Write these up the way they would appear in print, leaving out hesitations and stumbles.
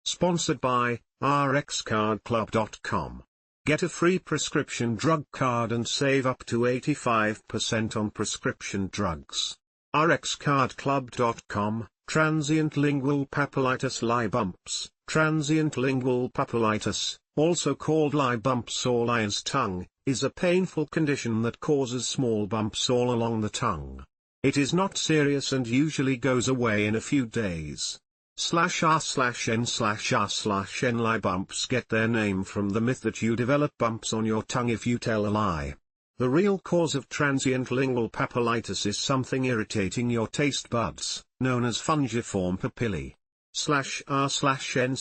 Sponsored by rxcardclub.com. Get a free prescription drug card and save up to 85% on prescription drugs. rxcardclub.com. Transient lingual papillitis lie bumps. Transient lingual papillitis, also called lie bumps or lion's tongue, is a painful condition that causes small bumps all along the tongue. It is not serious and usually goes away in a few days. /r/n/r/n lie bumps get their name from the myth that you develop bumps on your tongue if you tell a lie. The real cause of transient lingual papillitis is something irritating your taste buds, known as fungiform papillae. /r/n/r/n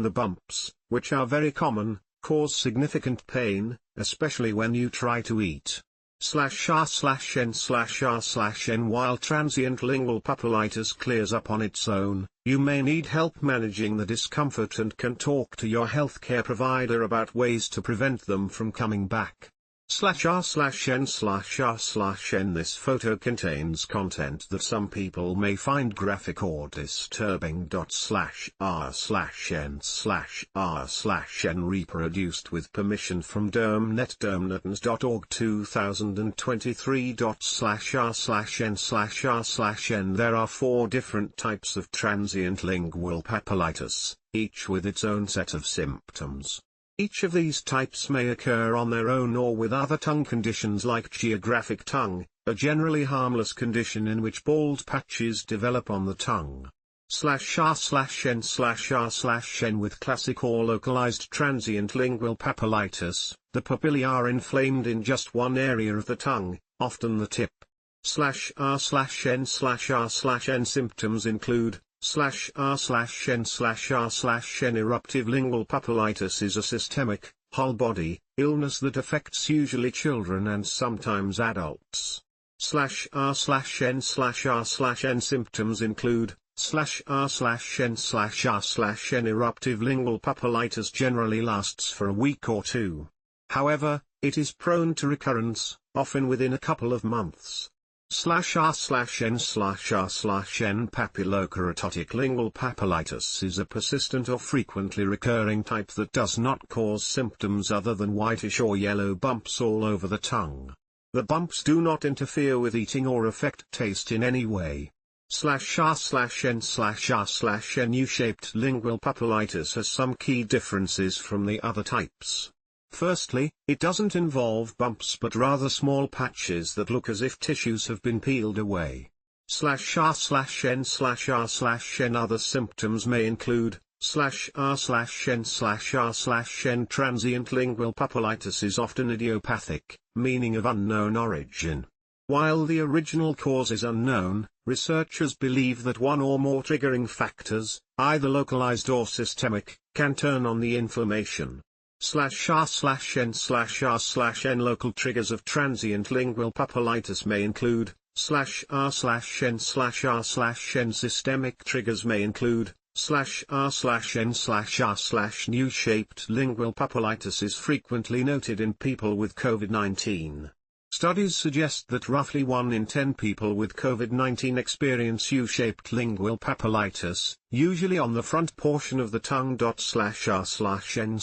The bumps, which are very common, cause significant pain, especially when you try to eat. /r/n/r/n While transient lingual papillitis clears up on its own, you may need help managing the discomfort and can talk to your healthcare provider about ways to prevent them from coming back. /r/n/r/n This photo contains content that some people may find graphic or disturbing. /r/n/r/n reproduced with permission from DermNet dermnetnzorg 2023. /r/n/r/n There are 4 different types of transient lingual papillitis, each with its own set of symptoms. Each of these types may occur on their own or with other tongue conditions like geographic tongue, a generally harmless condition in which bald patches develop on the tongue. /r/n/r/n With classic or localized transient lingual papillitis, the papillae are inflamed in just one area of the tongue, often the tip. /r/n/r/n Symptoms include /r/n/r/n Eruptive lingual papillitis is a systemic, wholebody, illness that affects usually children and sometimes adults. /r/n/r/n Symptoms include /r/n/r/n Eruptive lingual papillitis generally lasts for a week or 2. However, it is prone to recurrence, often within a couple of months. /r/n/r/n Papulokeratotic lingual papillitis is a persistent or frequently recurring type that does not cause symptoms other than whitish or yellow bumps all over the tongue. The bumps do not interfere with eating or affect taste in any way. /r/n/r/n Ushaped lingual papillitis has some key differences from the other types. Firstly, it doesn't involve bumps but rather small patches that look as if tissues have been peeled away. /r/n/r/n Other symptoms may include /r/n/r/n Transient lingual papillitis is often idiopathic, meaning of unknown origin. While the original cause is unknown, researchers believe that one or more triggering factors, either localized or systemic, can turn on the inflammation. /r/n/r/n Local triggers of transient lingual papillitis may include /r/n/r/n Systemic triggers may include /r/n/r/n Ushaped lingual papillitis is frequently noted in people with COVID-19. Studies suggest that roughly 1 in 10 people with COVID-19 experience U-shaped lingual papillitis, usually on the front portion of the tongue. /r/n/r/n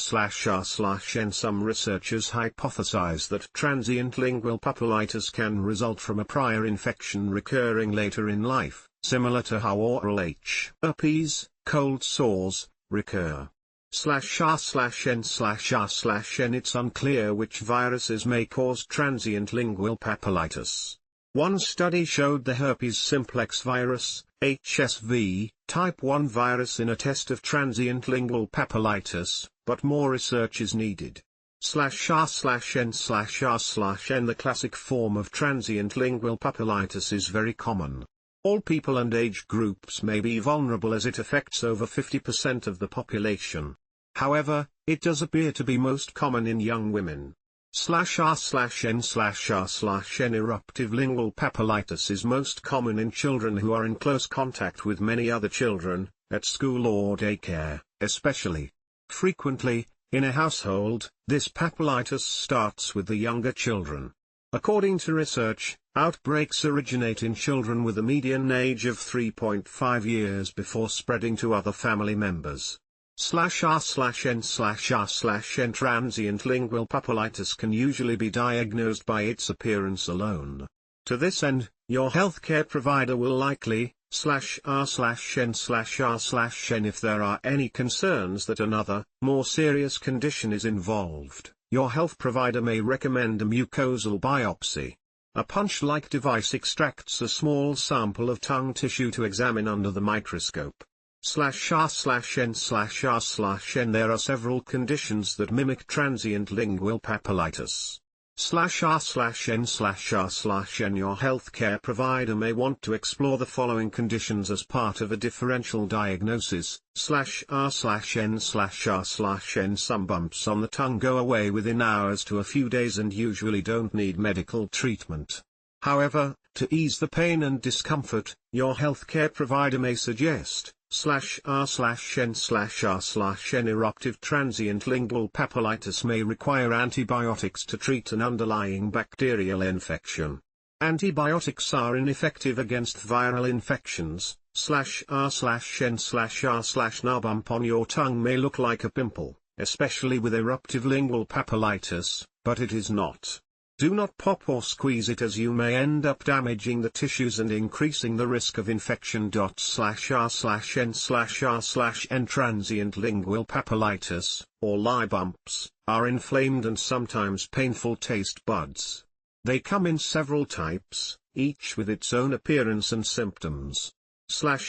Some researchers hypothesize that transient lingual papillitis can result from a prior infection recurring later in life, similar to how oral herpes, cold sores, recur. /r/n/r/n It's unclear which viruses may cause transient lingual papillitis. One study showed the herpes simplex virus, HSV, type 1 virus in a test of transient lingual papillitis, but more research is needed. /r/n/r/n The classic form of transient lingual papillitis is very common. All people and age groups may be vulnerable as it affects over 50% of the population. However, it does appear to be most common in young women. /r/n/r/n Eruptive lingual papillitis is most common in children who are in close contact with many other children, at school or daycare, especially. Frequently, in a household, this papillitis starts with the younger children. According to research, outbreaks originate in children with a median age of 3.5 years before spreading to other family members. /r/n/r/n Transient lingual papillitis can usually be diagnosed by its appearance alone. To this end, your healthcare provider will likely /r/n/r/n if there are any concerns that another, more serious condition is involved. Your health provider may recommend a mucosal biopsy. A punch-like device extracts a small sample of tongue tissue to examine under the microscope. /r/n/r/n There are several conditions that mimic transient lingual papillitis. /r/n/r/n Your healthcare provider may want to explore the following conditions as part of a differential diagnosis. /r/n/r/n Some bumps on the tongue go away within hours to a few days and usually don't need medical treatment. However, to ease the pain and discomfort, your healthcare provider may suggest /r/n/r/n Eruptive transient lingual papillitis may require antibiotics to treat an underlying bacterial infection. Antibiotics are ineffective against viral infections. /r/n/r/n A bump on your tongue may look like a pimple, especially with eruptive lingual papillitis, but it is not. Do not pop or squeeze it as you may end up damaging the tissues and increasing the risk of infection. /r/n/r/n Transient lingual papillitis, or lye bumps, are inflamed and sometimes painful taste buds. They come in several types, each with its own appearance and symptoms. /r/n/r/n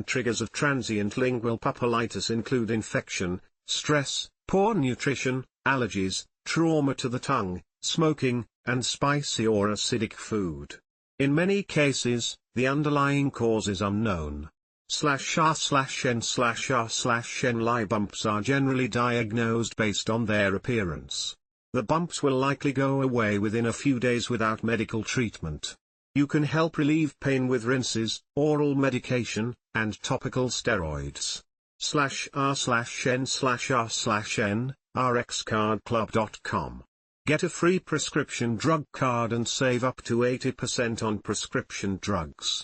Triggers of transient lingual papillitis include infection, stress, poor nutrition, allergies, trauma to the tongue, smoking, and spicy or acidic food. In many cases, the underlying cause is unknown. /r/n/r/n Lye bumps are generally diagnosed based on their appearance. The bumps will likely go away within a few days without medical treatment. You can help relieve pain with rinses, oral medication, and topical steroids. /r/n/r/n rxcardclub.com. Get a free prescription drug card and save up to 80% on prescription drugs.